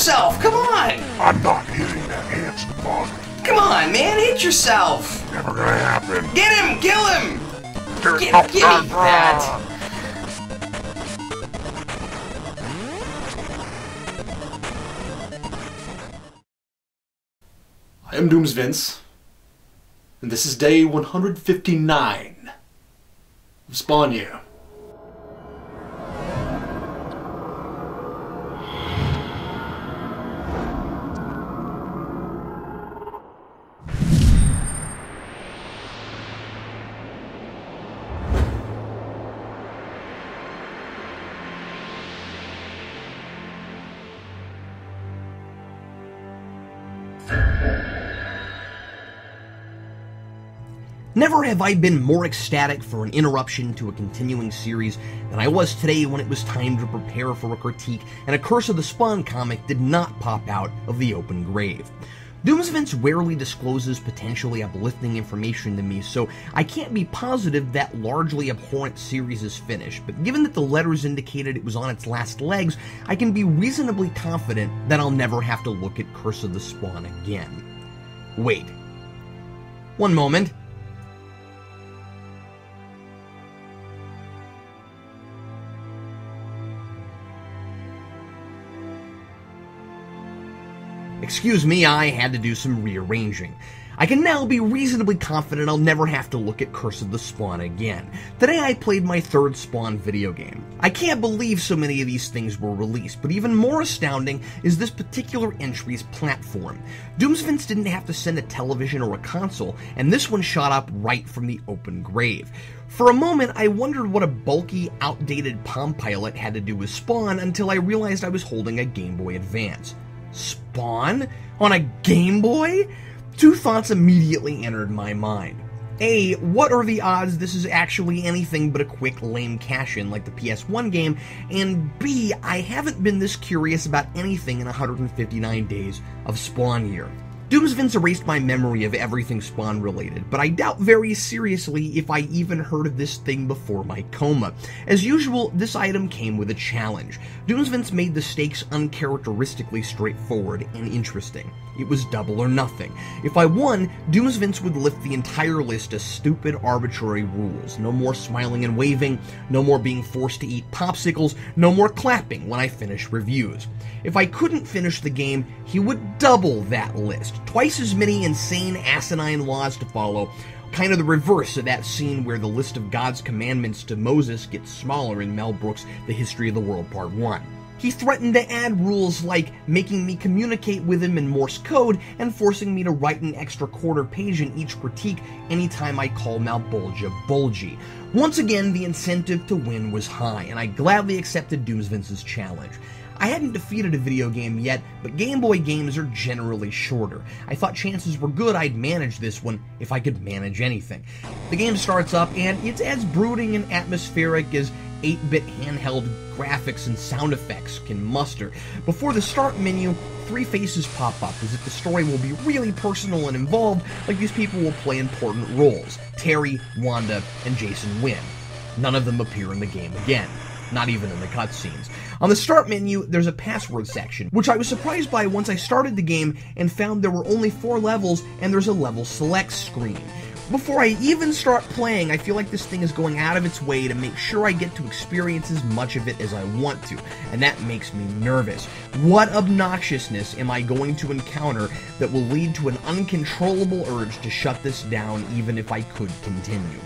yourself! Come on! I'm not hitting that handsome body. Come on, man, hit yourself! Never gonna happen. Get him! Kill him! Give me that! I am Doomsvince, and this is day 159 of Spawn Year. Never have I been more ecstatic for an interruption to a continuing series than I was today when it was time to prepare for a critique and a Curse of the Spawn comic did not pop out of the open grave. Doomsvince rarely discloses potentially uplifting information to me, so I can't be positive that largely abhorrent series is finished, but given that the letters indicated it was on its last legs, I can be reasonably confident that I'll never have to look at Curse of the Spawn again. Wait. One moment. Excuse me, I had to do some rearranging. I can now be reasonably confident I'll never have to look at Curse of the Spawn again. Today I played my third Spawn video game. I can't believe so many of these things were released, but even more astounding is this particular entry's platform. Doomsvince didn't have to send a television or a console, and this one shot up right from the open grave. For a moment, I wondered what a bulky, outdated Palm Pilot had to do with Spawn until I realized I was holding a Game Boy Advance. Spawn? On a Game Boy? Two thoughts immediately entered my mind. A, what are the odds this is actually anything but a quick, lame cash-in like the PS1 game? And B, I haven't been this curious about anything in 159 days of Spawn Year. Doomsvince erased my memory of everything Spawn-related, but I doubt very seriously if I even heard of this thing before my coma. As usual, this item came with a challenge. Doomsvince made the stakes uncharacteristically straightforward and interesting. It was double or nothing. If I won, Doomsvince would lift the entire list of stupid, arbitrary rules. No more smiling and waving, no more being forced to eat popsicles, no more clapping when I finish reviews. If I couldn't finish the game, he would double that list. Twice as many insane, asinine laws to follow, kind of the reverse of that scene where the list of God's commandments to Moses gets smaller in Mel Brooks' The History of the World Part 1. He threatened to add rules like making me communicate with him in Morse code and forcing me to write an extra quarter page in each critique anytime I call Malbolgia bulgy. Once again, the incentive to win was high, and I gladly accepted Doomsvince's challenge. I hadn't defeated a video game yet, but Game Boy games are generally shorter. I thought chances were good I'd manage this one if I could manage anything. The game starts up, and it's as brooding and atmospheric as 8-bit handheld graphics and sound effects can muster. Before the start menu, 3 faces pop up, as if the story will be really personal and involved, like these people will play important roles. Terry, Wanda, and Jason Wynn. None of them appear in the game again. Not even in the cutscenes. On the start menu, there's a password section, which I was surprised by once I started the game and found there were only 4 levels and there's a level select screen. Before I even start playing, I feel like this thing is going out of its way to make sure I get to experience as much of it as I want to, and that makes me nervous. What obnoxiousness am I going to encounter that will lead to an uncontrollable urge to shut this down even if I could continue?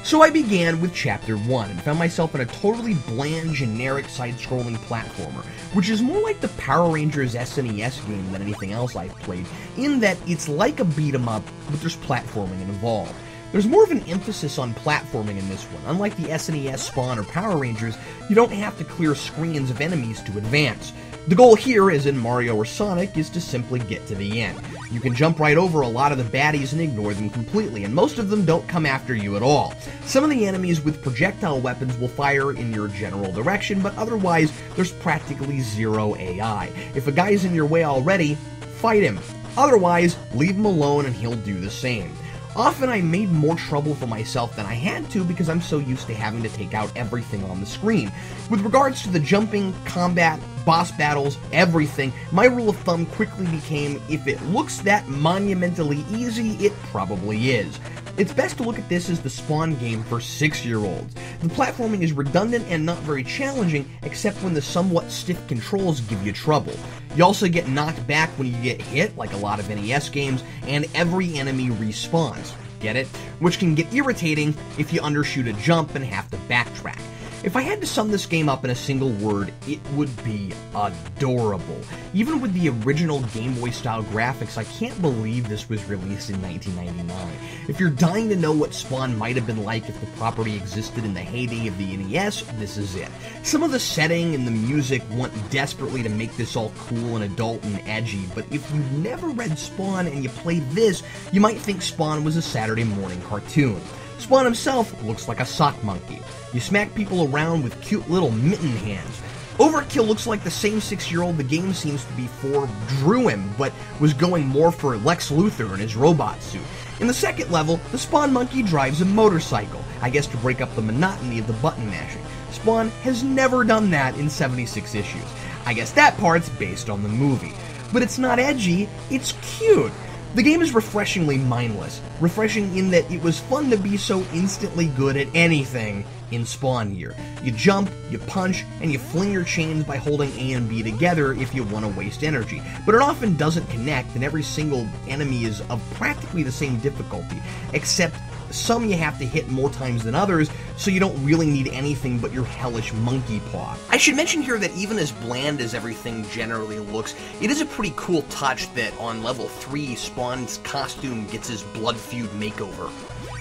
So I began with Chapter 1 and found myself in a totally bland, generic side-scrolling platformer, which is more like the Power Rangers SNES game than anything else I've played, in that it's like a beat-em-up, but there's platforming involved. There's more of an emphasis on platforming in this one. Unlike the SNES Spawn or Power Rangers, you don't have to clear screens of enemies to advance. The goal here, as in Mario or Sonic, is to simply get to the end. You can jump right over a lot of the baddies and ignore them completely, and most of them don't come after you at all. Some of the enemies with projectile weapons will fire in your general direction, but otherwise, there's practically zero AI. If a guy's in your way already, fight him. Otherwise, leave him alone and he'll do the same. Often I made more trouble for myself than I had to because I'm so used to having to take out everything on the screen. With regards to the jumping, combat, boss battles, everything, my rule of thumb quickly became, if it looks that monumentally easy, it probably is. It's best to look at this as the Spawn game for 6-year-olds. The platforming is redundant and not very challenging, except when the somewhat stiff controls give you trouble. You also get knocked back when you get hit, like a lot of NES games, and every enemy respawns. Get it? Which can get irritating if you undershoot a jump and have to backtrack. If I had to sum this game up in a single word, it would be adorable. Even with the original Game Boy style graphics, I can't believe this was released in 1999. If you're dying to know what Spawn might have been like if the property existed in the heyday of the NES, this is it. Some of the setting and the music want desperately to make this all cool and adult and edgy, but if you've never read Spawn and you played this, you might think Spawn was a Saturday morning cartoon. Spawn himself looks like a sock monkey. You smack people around with cute little mitten hands. Overkill looks like the same 6-year-old the game seems to be for drew him, but was going more for Lex Luthor in his robot suit. In the second level, the Spawn monkey drives a motorcycle, I guess to break up the monotony of the button mashing. Spawn has never done that in 76 issues. I guess that part's based on the movie. But it's not edgy, it's cute. The game is refreshingly mindless, refreshing in that it was fun to be so instantly good at anything in Spawn here. You jump, you punch, and you fling your chains by holding A and B together if you want to waste energy. But it often doesn't connect, and every single enemy is of practically the same difficulty, except some you have to hit more times than others, so you don't really need anything but your hellish monkey paw. I should mention here that even as bland as everything generally looks, it is a pretty cool touch that on level 3, Spawn's costume gets his blood feud makeover.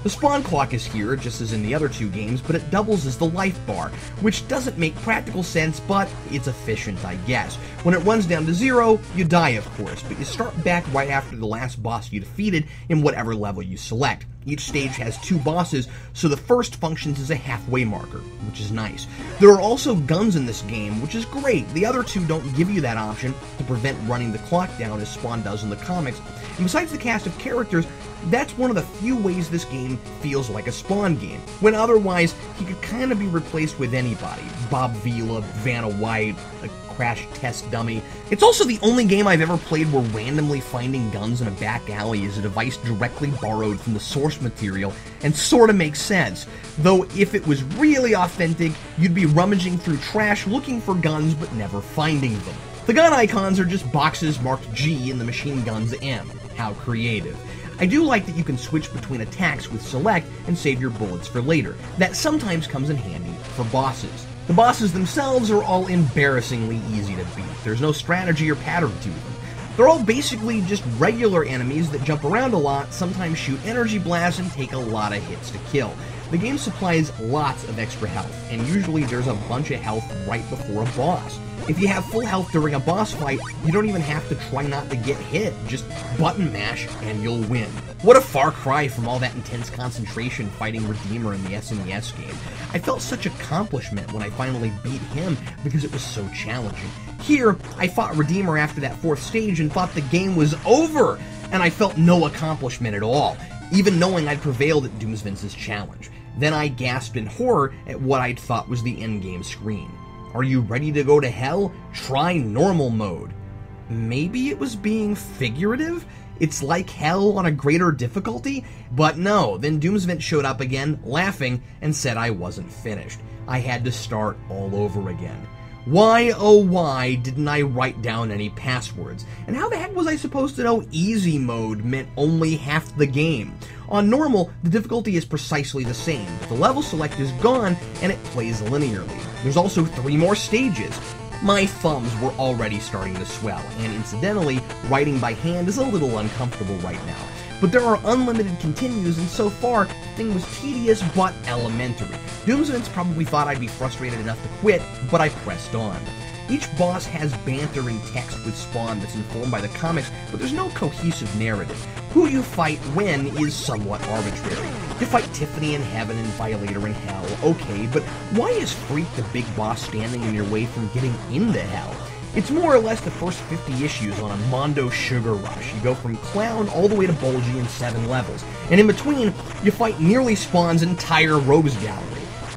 The spawn clock is here, just as in the other two games, but it doubles as the life bar, which doesn't make practical sense, but it's efficient, I guess. When it runs down to 0, you die, of course, but you start back right after the last boss you defeated in whatever level you select. Each stage has 2 bosses, so the first functions as a halfway marker, which is nice. There are also guns in this game, which is great. The other two don't give you that option to prevent running the clock down as Spawn does in the comics. And besides the cast of characters, that's one of the few ways this game feels like a Spawn game, when otherwise he could kind of be replaced with anybody. Bob Vila, Vanna White, a crash test dummy. It's also the only game I've ever played where randomly finding guns in a back alley is a device directly borrowed from the source material and sorta makes sense. Though if it was really authentic, you'd be rummaging through trash looking for guns but never finding them. The gun icons are just boxes marked G and the machine gun's M. How creative. I do like that you can switch between attacks with select and save your bullets for later. That sometimes comes in handy for bosses. The bosses themselves are all embarrassingly easy to beat. There's no strategy or pattern to them. They're all basically just regular enemies that jump around a lot, sometimes shoot energy blasts, and take a lot of hits to kill. The game supplies lots of extra health, and usually there's a bunch of health right before a boss. If you have full health during a boss fight, you don't even have to try not to get hit, just button mash and you'll win. What a far cry from all that intense concentration fighting Redeemer in the SNES game. I felt such accomplishment when I finally beat him because it was so challenging. Here, I fought Redeemer after that 4th stage and thought the game was over, and I felt no accomplishment at all, even knowing I'd prevailed at Doomsvince's challenge. Then I gasped in horror at what I'd thought was the endgame screen. Are you ready to go to hell? Try normal mode. Maybe it was being figurative? It's like hell on a greater difficulty? But no, then Doomsvince showed up again, laughing, and said I wasn't finished. I had to start all over again. Why, oh why, didn't I write down any passwords? And how the heck was I supposed to know easy mode meant only half the game? On normal, the difficulty is precisely the same, but the level select is gone and it plays linearly. There's also 3 more stages. My thumbs were already starting to swell, and incidentally, writing by hand is a little uncomfortable right now. But there are unlimited continues, and so far, the thing was tedious but elementary. Doomsvince probably thought I'd be frustrated enough to quit, but I pressed on. Each boss has banter and text with Spawn that's informed by the comics, but there's no cohesive narrative. Who you fight when is somewhat arbitrary. You fight Tiffany in heaven and Violator in hell, okay, but why is Freak the big boss standing in your way from getting into hell? It's more or less the first 50 issues on a Mondo Sugar Rush. You go from Clown all the way to Bulgy in 7 levels, and in between, you fight nearly Spawn's entire Rogues Gallery.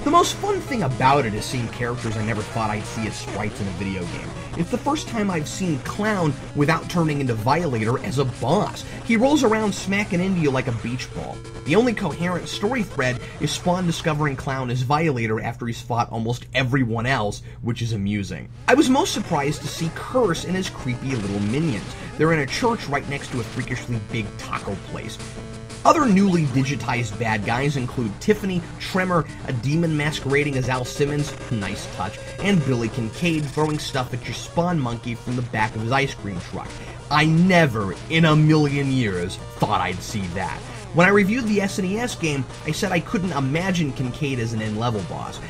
The most fun thing about it is seeing characters I never thought I'd see as sprites in a video game. It's the first time I've seen Clown without turning into Violator as a boss. He rolls around smacking into you like a beach ball. The only coherent story thread is Spawn discovering Clown as Violator after he's fought almost everyone else, which is amusing. I was most surprised to see Curse and his creepy little minions. They're in a church right next to a freakishly big taco place. Other newly digitized bad guys include Tiffany, Tremor, a demon masquerading as Al Simmons, nice touch, and Billy Kincaid throwing stuff at your Spawn monkey from the back of his ice cream truck. I never, in a million years, thought I'd see that. When I reviewed the SNES game, I said I couldn't imagine Kincaid as an end-level boss.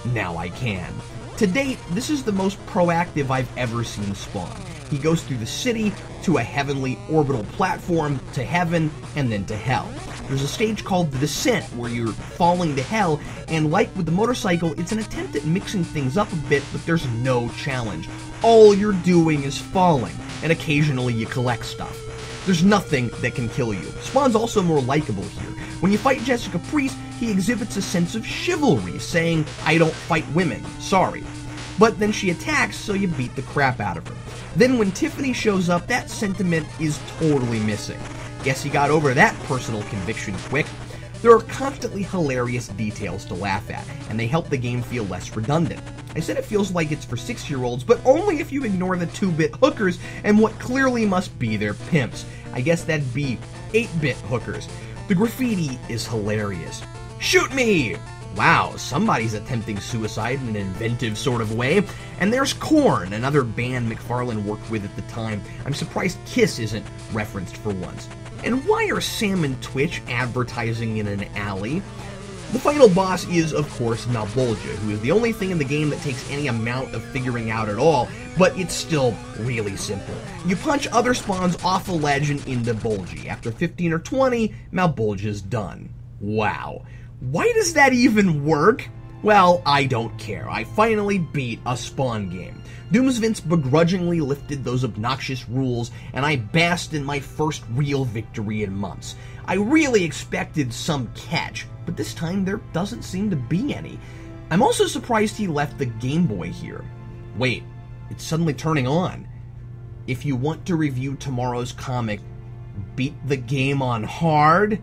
Now I can. To date, this is the most proactive I've ever seen Spawn. He goes through the city, to a heavenly orbital platform, to heaven, and then to hell. There's a stage called The Descent, where you're falling to hell, and like with the motorcycle, it's an attempt at mixing things up a bit, but there's no challenge. All you're doing is falling, and occasionally you collect stuff. There's nothing that can kill you. Spawn's also more likable here. When you fight Jessica Priest, he exhibits a sense of chivalry, saying, "I don't fight women, sorry." But then she attacks, so you beat the crap out of her. Then when Tiffany shows up, that sentiment is totally missing. Guess he got over that personal conviction quick. There are constantly hilarious details to laugh at, and they help the game feel less redundant. I said it feels like it's for 6-year-olds, but only if you ignore the 2-bit hookers and what clearly must be their pimps. I guess that'd be 8-bit hookers. The graffiti is hilarious. "Shoot me!" Wow, somebody's attempting suicide in an inventive sort of way. And there's Korn, another band McFarlane worked with at the time. I'm surprised Kiss isn't referenced for once. And why are Sam and Twitch advertising in an alley? The final boss is, of course, Malbolgia, who is the only thing in the game that takes any amount of figuring out at all, but it's still really simple. You punch other spawns off a ledge and into Bulgy. After 15 or 20, Malbolgia's done. Wow. Why does that even work? Well, I don't care. I finally beat a Spawn game. Doomsvince begrudgingly lifted those obnoxious rules, and I basked in my first real victory in months. I really expected some catch, but this time there doesn't seem to be any. I'm also surprised he left the Game Boy here. Wait, it's suddenly turning on. If you want to review tomorrow's comic, beat the game on hard?